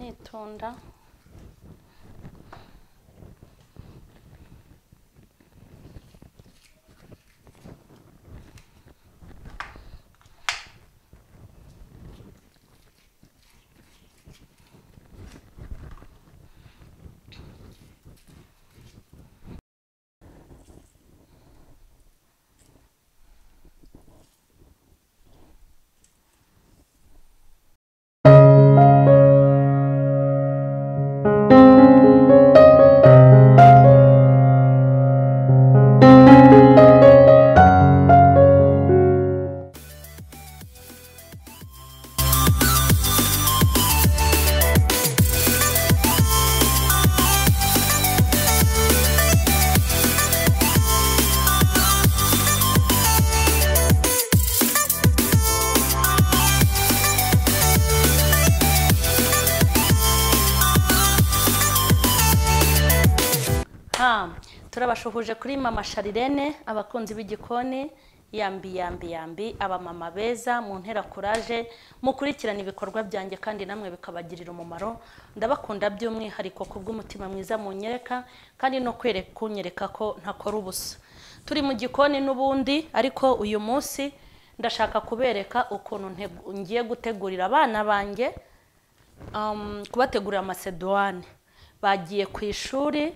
nitonda. Turabashuhuje kuri mama Sharirene, abakunzi b'igikoni, yambi abamama beza mu ntera courage mukurikirana ibikorwa byanjye kandi namwe bikabagirira umumaro. Ndabakunda by'umwihariko kubw'umutima mwiza mu nyereka kandi no kunyereka ko ntakora ubusa. Turi mu gikoni n'ubundi, ariko uyu munsi ndashaka kubereka ukuntu ngiye gutegurira abana banjye kubategurira amasedwane. Bagiye ku ishuri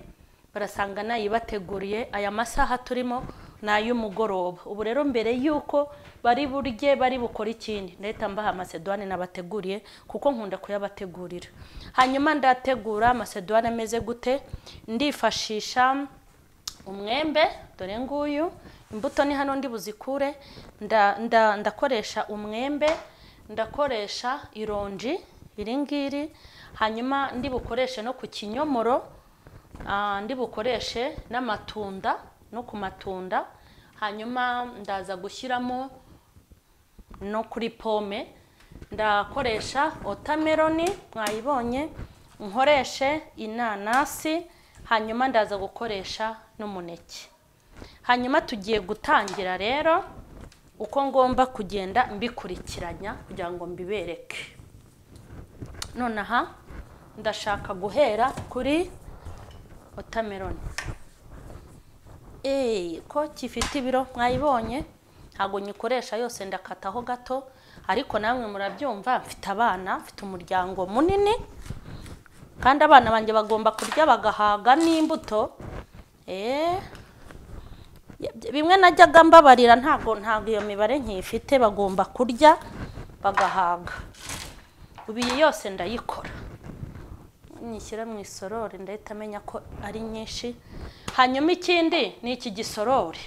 barasanga nayibateguriye. Aya masaha turimo n'ay'umugoroba. Ubu rero mbere yuko bari burye bari bukora ikindi, ndahita mbaha amasedwane nabateguriye kuko nkunda kuyabategurira. Hanyuma ndategura amasedwane ameze gute? Ndifashisha umwembe, dore nguyu, imbuto ni hano ndi buzikure. Ndakoresha umwembe, ndakoresha ironji iringiri, hanyuma ndi bukoreshe no ku kinyomoro, ndi bukoreshe n'amatunda no ku matunda, hanyuma ndaza gushyiramo no kuri pome. Ndakoresha watermelon mwayibonye, nkoreshe inanasi, hanyuma ndaza gukoresha n'umuneke. Hanyuma tugiye gutangira rero uko ngomba kugenda mbikurikiranya kugira ngo mbibereke. Nonaha ndashaka guhera kuri watermelon. Ko kifite ibiro mwayibonye, ntago nyikoresha yose, ndakataho gato, ariko namwe murabyumva mfite abana, mfite umuryango munini kandi abana banjye bagomba kurya bagahaga n'imbuto. Bimwe najyaga mbabarira ntago iyo mibare nkifite, bagomba kurya bagahaga. Ubu iyi yose ndayikora, nyishyira mu isorori ndahita amenya ko ari nyinshi. Hanyuma ikindi ni iki gisorori.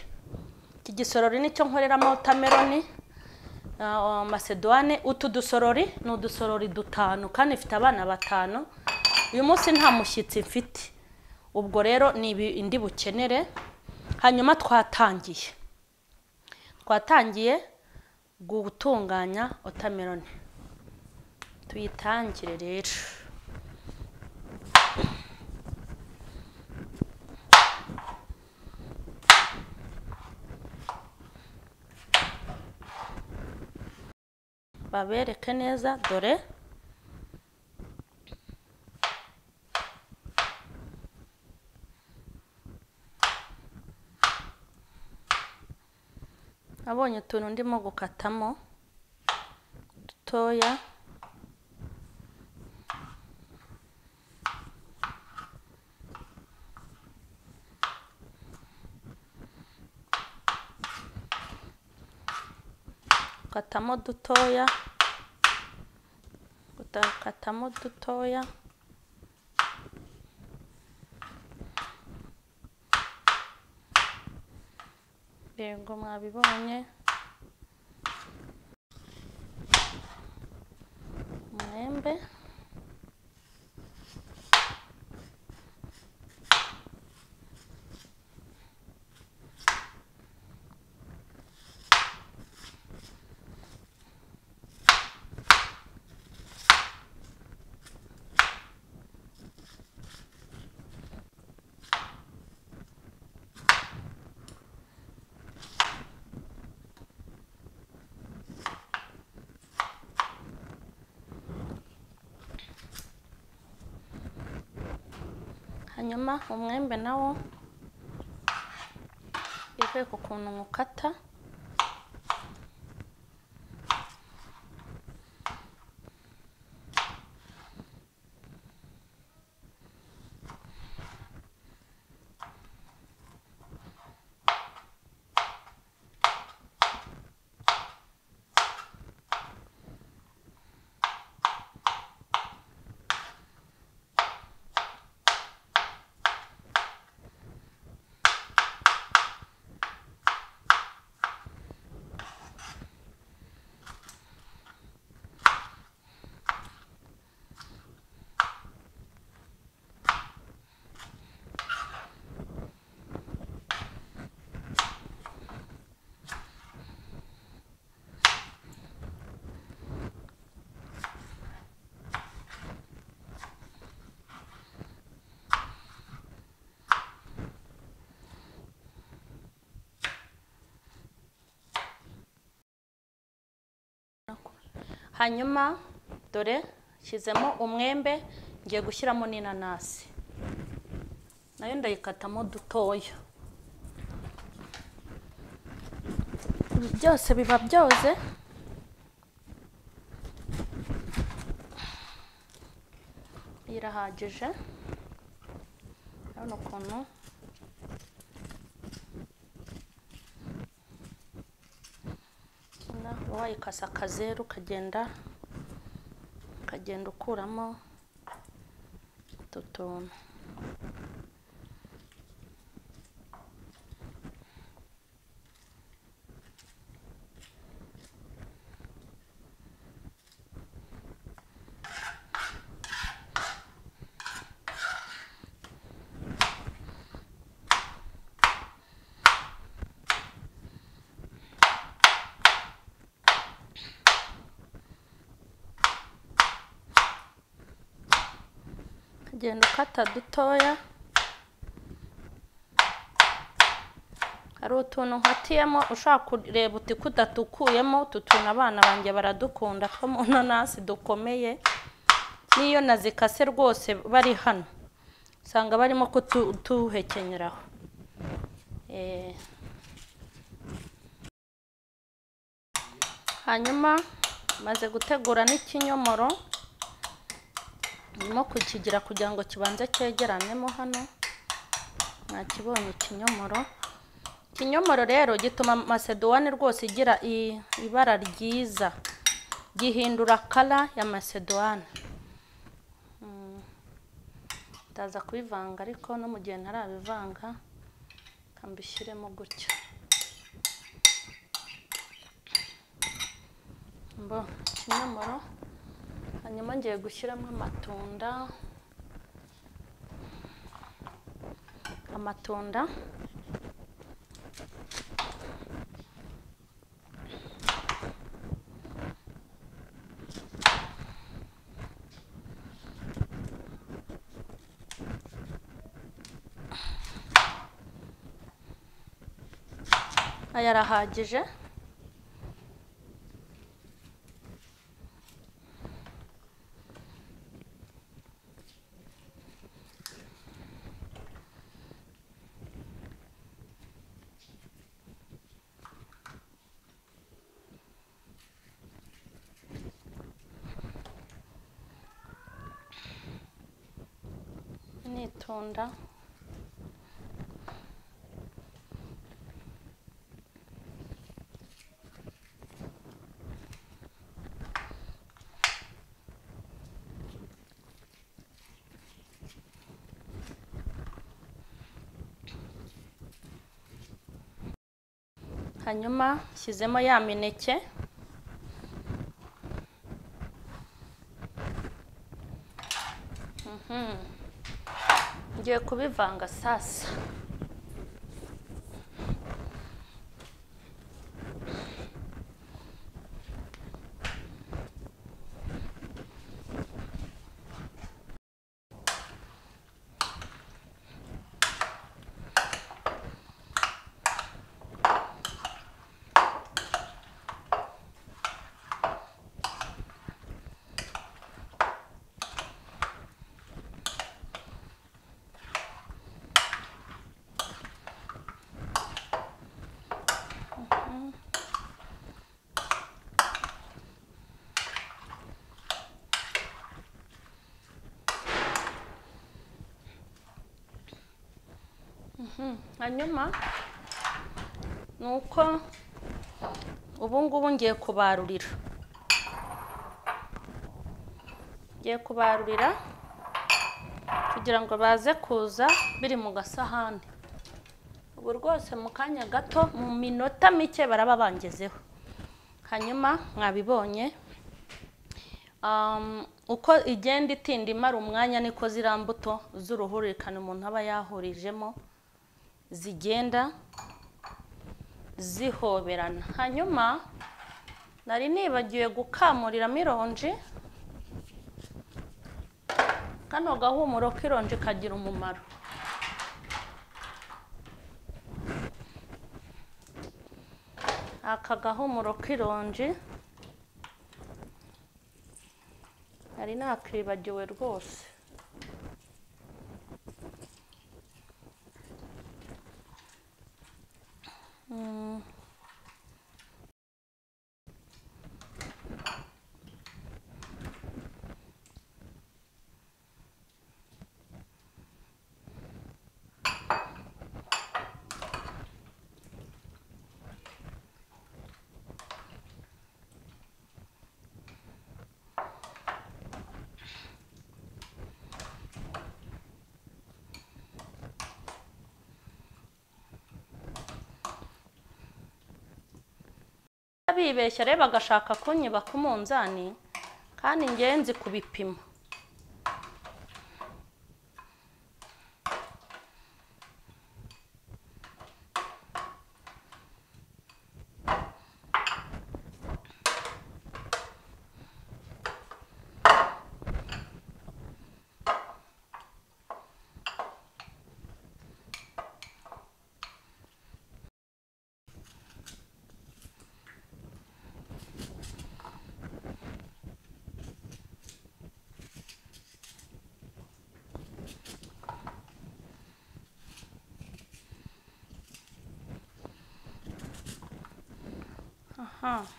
Iki gisorori nicyo nkoreramo watermelon, masedwane. Utu dusorori ni udusorori dutanu kandi mfite abana batanu. Uyu munsi nta mushyitsi mfite, ubwo rero ni indi bukenere. Hanyuma twatangiye gutunganya watermelon. Tuyitangire rero. Babereke neza, dore abonye utuntu ndimo gukatamo dutoya. Katamo dutoya, utakatamo dutoya. Yego mwabibonye. Umwembe, hanyuma umwembe nawo ivuye ku kuntu mukata hanyuma dore shyizemo umwembe ngiye gushyiramo n'inanasi nayo ndayikatamo dutoya byose biba byoze irahagije urabona ukuntu wayikasa akazeru ukagenda ukuramo utu tuntu genda ukata dutoya hari utuntu nkatiyemo ushaka kureba uti kudatukuyemo utu tuntu abana banjye baradukunda two mu nanasi dukomeye niyo nazikase rwose bari hano usanga barimo kutuhekenyeraho hanyuma maze gutegura n'ikinyomoro ndimo kukigira kugira ngo kibanze cyegeranemo hano nakibonye ikinyomoro rero gituma macedoine rwose igira ibara ryiza gihindura kala ya macedoine ndaza kubivanga ariko no mu gihe ntarabivanga kambishyiremo gutya mbo ikinyomoro hanyuma ngiye gushyiramo amatunda aya arahagije n'itunda hanyuma shyizemo ya mineke ngiye kubivanga sasa hanyuma nuko ubu ngubu ngiye kubarurira kugira ngo baze kuza biri mu gasahani. Ubu rwose mu kanya gato, mu minota mike baraba bangezeho. Hanyuma mwabibonye uko igenda itinda imara umwanya niko ziriya mbuto z'uruhuririkane umuntu aba yahurijemo zigenda zihoberana. Hanyuma nari nibagiwe gukamuriramo ironji. Kano gahumuro k'ironji kagira umumaro. Aka gahumuro k'ironji nari nakibagiwe rwose. Bibeshya rero bagashaka kunyiba ku munzani kandi ngenzi kubipima.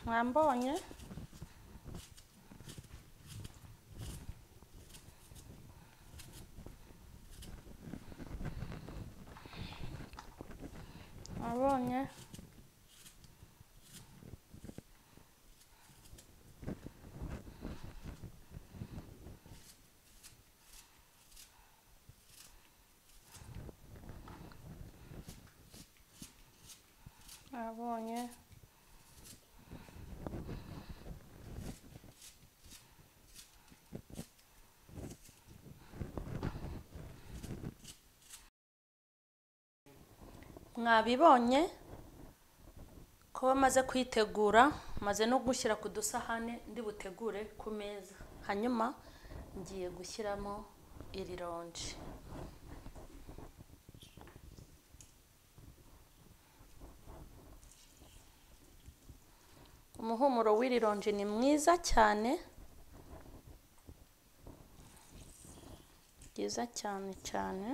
Mwambonye? Mwabonye? Mwabonye? Mwabibonye ko bamaze kwitegura, maze no gushyira ku dusahane ndi butegure ku meza. Hanyuma ngiye gushyiramo iri ronji. Umuhumuro w'iri ronji ni mwiza cyane, byiza cyane cyane.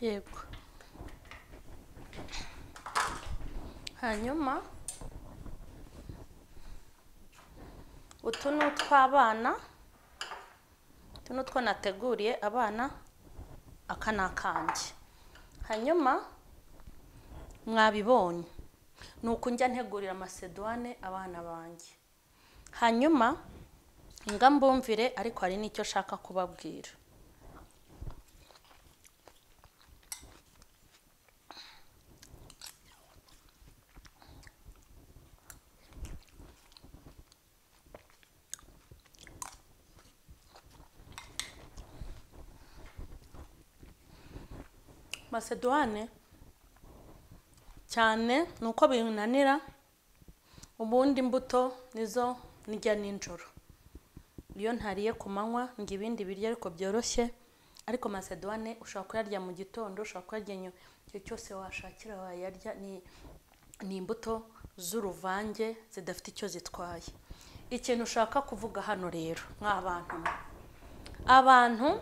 Yego. Hanyuma utu ni utw'abana, utu ni utwo nateguriye abana, aka ni akanjye. Hanyuma mwabibonye ni uku njya ntegurira amasedwane abana banjye. Hanyuma mbumvire, ariko hari n'icyo shaka kubabwira. Masedwane cyane nuko binanira, ubundi imbuto nizo ndya nijoro. Iyo ntariye ku manywa ngo ibindi biryo ariko byoroshye, ariko masedwane ushobora kuyarya mu gitondo, ushobora kuyarya igihe cyose washakira wayarya. Ni imbuto z'uruvange zidafite icyo zitwaye. Ikintu ushaka kuvuga hano rero abantu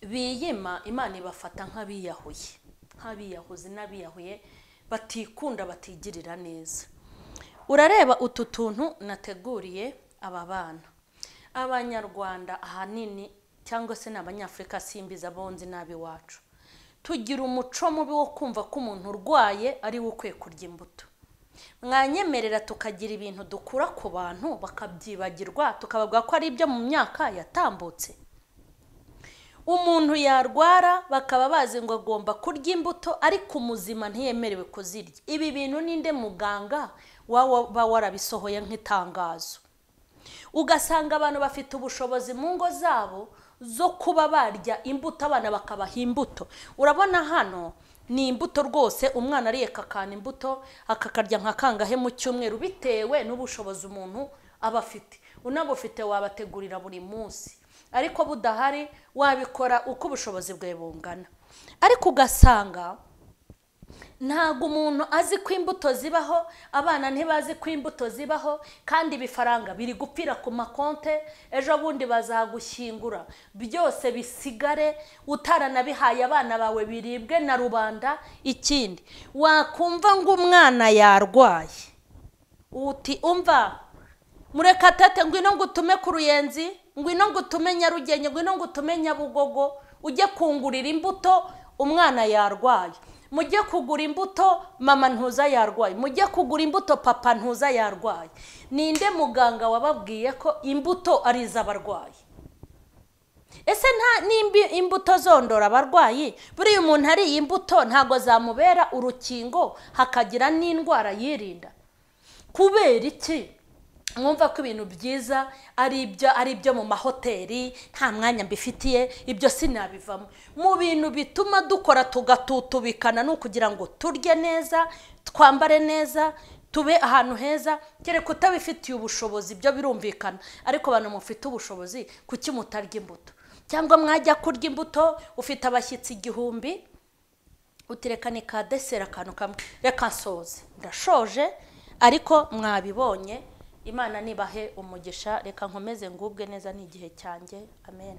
biyima Imana ibafata nk'abiyahuzi n'abiyahuye batikunda, batigirira neza. Urareba utu tuntu nateguriye aba bana. Abanyarwanda ahanini cyangwa se n'abanyafrika simbiza bonzi nabi wacu, tugira umuco mubi wo kumva ko umuntu urwaye ari we ukwiye kurya imbuto. Mwanyemerera tukagira ibintu dukura ku bantu bakabyibagirwa, tukababwira ko ari ibyo mu myaka yatambutse. Umuntu yarwara bakaba bazi ngo agomba kurya imbuto, ariko umuzima ntiyemerewe kuzirya. Ibi bintu ninde muganga waba warabisohoye nk'itangazo? Ugasanga abantu bafite ubushobozi mu ngo zabo zo kuba barya imbuto, abana bakabaha imbuto. Urabona hano ni imbuto rwose, umwana ariyeka akana imbuto akakarya nka kangahe mu cyumweru bitewe n'ubushobozi umuntu aba afite. Unabufite wabategurira buri munsi, ariko budahari wabikora uko ubushobozi bwawe bungana. Ariko ugasanga ntago umuntu azi ko imbuto zibaho, abana ntibazi ko imbuto zibaho, kandi ibifaranga biri gupfira ku makonte, ejo bundi bazagushyingura byose bisigare utaranabihaye abana bawe biribwe na rubanda. Ikindi wakumva ngo umwana yarwaye, uti umva Murekatete ngwino ngutume ku Ruyenzi, ngwino ngutume Nyarugenge, ngwino ngutume Nyabugogo ujye kungurira imbuto, umwana yarwaye. Mujye kugura imbuto mama ntuza yarwaye, mujye kugura imbuto papa ntuza yarwaye. Ninde muganga wababwiye ko imbuto ari iz'abarwayi? Ese nimbi imbuto zondora abarwayi, buri umuntu ari imbuto ntago zamubera urukingo hakagira n'indwara yirinda? Kubera iki mwumva ko ibintu byiza ari ibyo mu mahoteli nta mwanya mbifitiye? Ibyo sinabivamo. Mu bintu bituma dukora tugatutubikana no kugira ngo turye neza, twambare neza, tube ahantu heza. Kereka utabifitiye ubushobozi ibyo birumvikana, ariko abantu mufite ubushobozi kuki mutarya imbuto? Cyangwa mwajya kurya imbuto ufite abashyitsi 1000 utireka ni ka desera akantu kamwe, reka nsoze ndashoje, ariko mwabibonye. Imana nibahe umugisha, reka nkomeze ngubwe neza n'igihe cyanjye. Amen.